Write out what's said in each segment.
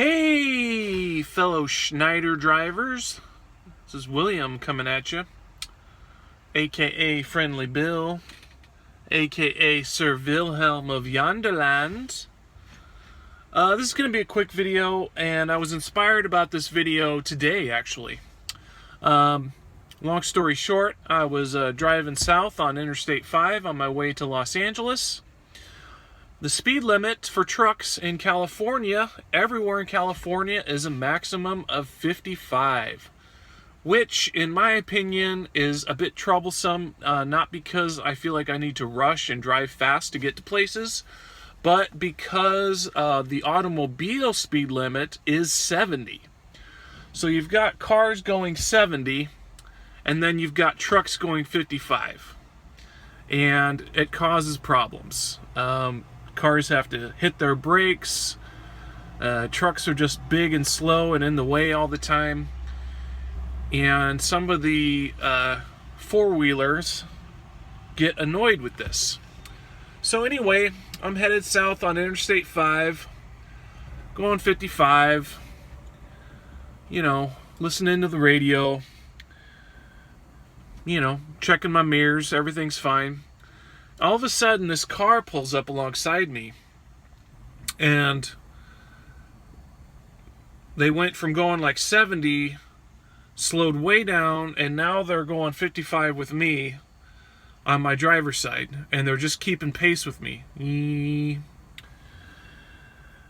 Hey, fellow Schneider drivers. This is William coming at you, aka Friendly Bill, aka Sir Wilhelm of Yonderland. This is going to be a quick video, and I was inspired about this video today, actually. Long story short, I was driving south on Interstate 5 on my way to Los Angeles. The speed limit for trucks in California, everywhere in California, is a maximum of 55, which, in my opinion, is a bit troublesome, not because I feel like I need to rush and drive fast to get to places, but because the automobile speed limit is 70. So you've got cars going 70, and then you've got trucks going 55, and it causes problems. Cars have to hit their brakes. Trucks are just big and slow and in the way all the time. And some of the four-wheelers get annoyed with this. So anyway, I'm headed south on Interstate 5, going 55, listening to the radio, checking my mirrors, everything's fine. All of a sudden, this car pulls up alongside me, and they went from going like 70, slowed way down, and now they're going 55 with me on my driver's side, and they're just keeping pace with me.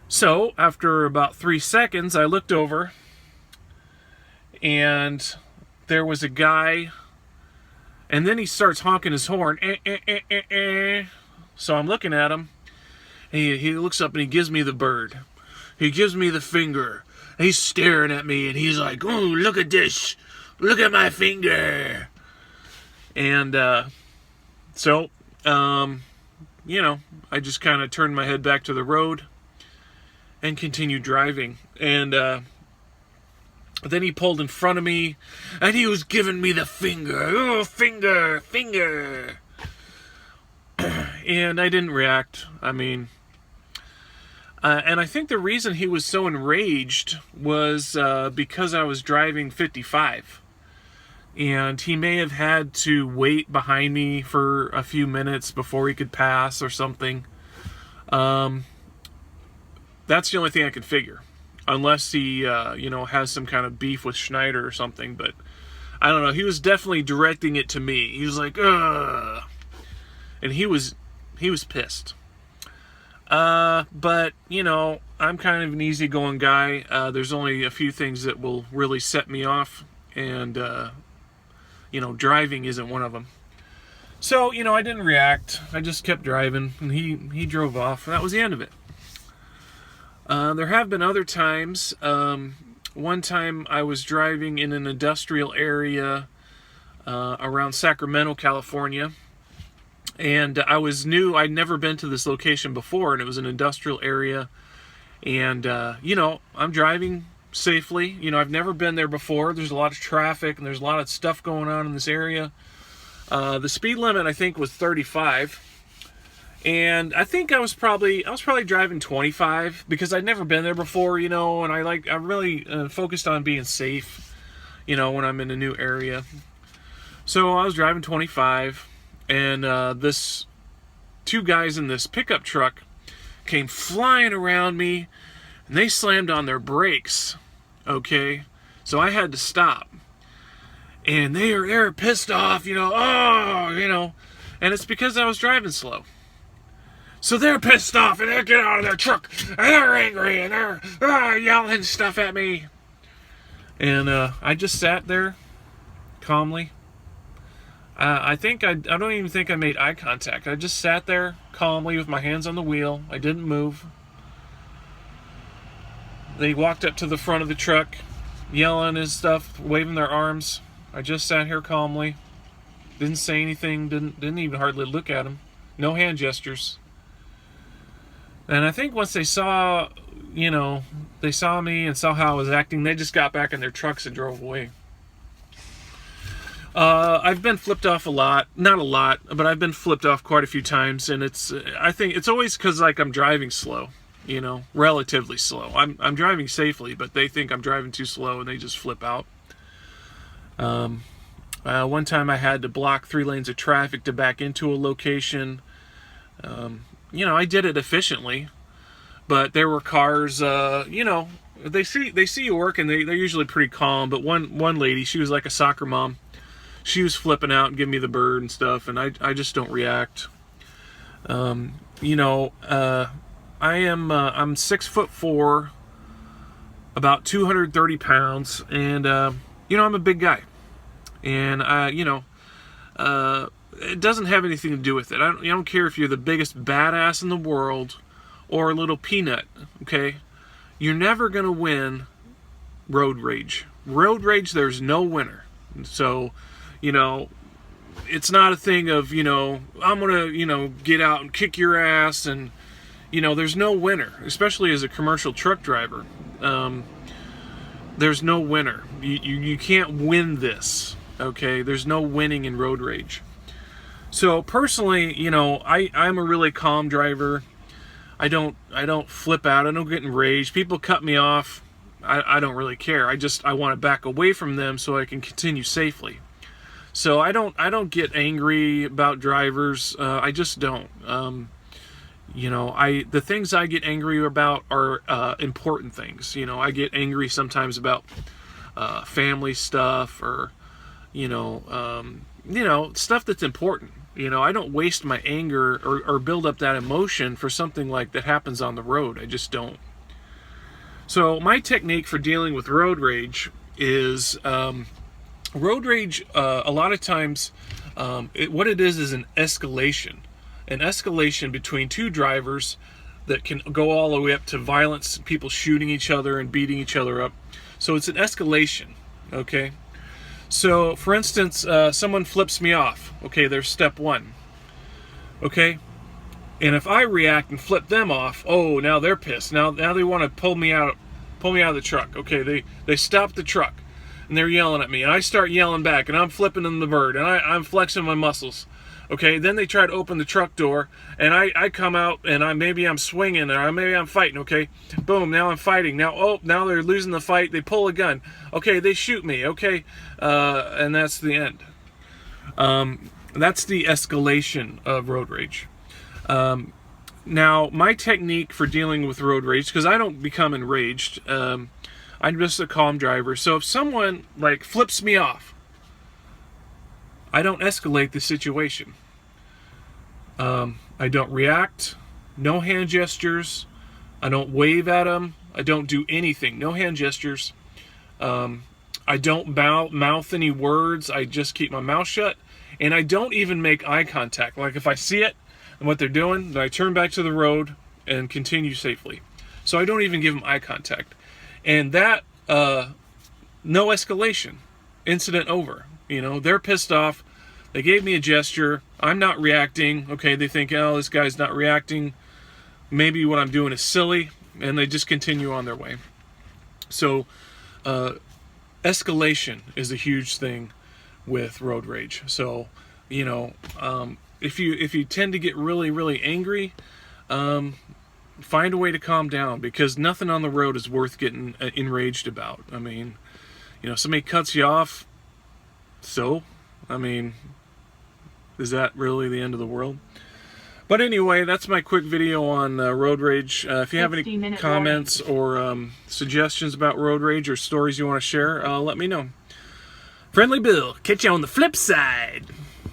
So, after about 3 seconds, I looked over, and there was a guy. And then he starts honking his horn. So I'm looking at him. And he looks up and he gives me the bird. He gives me the finger. He's staring at me and he's like, "Ooh, look at this. Look at my finger." And I just kind of turned my head back to the road and continued driving. And then he pulled in front of me, and he was giving me the finger. "Oh, finger, finger." And I didn't react. And I think the reason he was so enraged was because I was driving 55. And he may have had to wait behind me for a few minutes before he could pass or something. That's the only thing I could figure. Unless he, has some kind of beef with Schneider or something. But I don't know. He was definitely directing it to me. He was like, "Ugh." And he was pissed. But, I'm kind of an easygoing guy. There's only a few things that will really set me off. And, driving isn't one of them. So, I didn't react. I just kept driving. And he drove off. And that was the end of it. There have been other times. One time I was driving in an industrial area around Sacramento, California. And I was new. I'd never been to this location before, and it was an industrial area. And, I'm driving safely. I've never been there before. There's a lot of traffic, and there's a lot of stuff going on in this area. The speed limit, I think, was 35. And I think I was probably driving 25 because I'd never been there before, and I really focused on being safe, when I'm in a new area. So I was driving 25, and this two guys in this pickup truck came flying around me, and they slammed on their brakes. Okay, so I had to stop, and they were pissed off, and it's because I was driving slow. So they're pissed off, and they get out of their truck, and they're angry, and they're yelling stuff at me. And I just sat there calmly. I don't even think I made eye contact. I just sat there calmly with my hands on the wheel. I didn't move. They walked up to the front of the truck, yelling and stuff, waving their arms. I just sat here calmly. Didn't say anything, didn't even hardly look at them. No hand gestures. And I think once they saw me and saw how I was acting, they just got back in their trucks and drove away. I've been flipped off a lot. Not a lot, but I've been flipped off quite a few times. And I think it's always because, I'm driving slow. you know, relatively slow. I'm driving safely, but they think I'm driving too slow and they just flip out. One time I had to block 3 lanes of traffic to back into a location. You know, I did it efficiently, but there were cars, you know, they see you work and they're usually pretty calm. But one lady, she was like a soccer mom. She was flipping out and giving me the bird and stuff, and I just don't react. You know, I'm 6'4", about 230 pounds, and you know, I'm a big guy, and you know, it doesn't have anything to do with it. I don't care if you're the biggest badass in the world or a little peanut. Okay, you're never gonna win road rage. Road rage, there's no winner. So, you know, it's not a thing of, you know, I'm gonna, you know, get out and kick your ass, and you know, there's no winner, especially as a commercial truck driver. There's no winner. You can't win this. Okay, there's no winning in road rage. So personally, you know, I'm a really calm driver. I don't flip out. I don't get enraged. People cut me off. I don't really care. I want to back away from them so I can continue safely. So I don't get angry about drivers. I just don't. You know, the things I get angry about are important things. You know, I get angry sometimes about family stuff, or you know, stuff that's important. You know, I don't waste my anger or build up that emotion for something like that happens on the road. I just don't. So my technique for dealing with road rage is road rage. A lot of times, what it is an escalation. An escalation between two drivers that can go all the way up to violence, people shooting each other and beating each other up. So it's an escalation, okay? So, for instance, someone flips me off. Okay, there's step one. Okay? And if I react and flip them off, oh, now they're pissed. Now they want to pull me out of the truck. Okay, they stop the truck, and they're yelling at me, and I start yelling back, and I'm flipping them the bird, and I'm flexing my muscles. Okay, then they try to open the truck door, and I come out, and maybe I'm swinging, or maybe I'm fighting. Okay, boom, now I'm fighting. Now they're losing the fight. They pull a gun. Okay, they shoot me. Okay, and that's the end. That's the escalation of road rage. Now, my technique for dealing with road rage, because I don't become enraged, I'm just a calm driver. So if someone like flips me off, I don't escalate the situation. I don't react. No hand gestures. I don't wave at them. I don't do anything. No hand gestures. I don't mouth any words. I just keep my mouth shut. And I don't even make eye contact. Like if I see it and what they're doing, then I turn back to the road and continue safely. So I don't even give them eye contact. And that, no escalation. Incident over. You know, they're pissed off. They gave me a gesture. I'm not reacting. Okay, they think, oh, this guy's not reacting. Maybe what I'm doing is silly. And they just continue on their way. So, escalation is a huge thing with road rage. So, you know, if you tend to get really, really angry, find a way to calm down, because nothing on the road is worth getting enraged about. I mean, you know, somebody cuts you off, so, I mean, is that really the end of the world? But anyway, that's my quick video on road rage. If you have any comments or suggestions about road rage or stories you want to share, let me know. Friendly Bill, catch you on the flip side.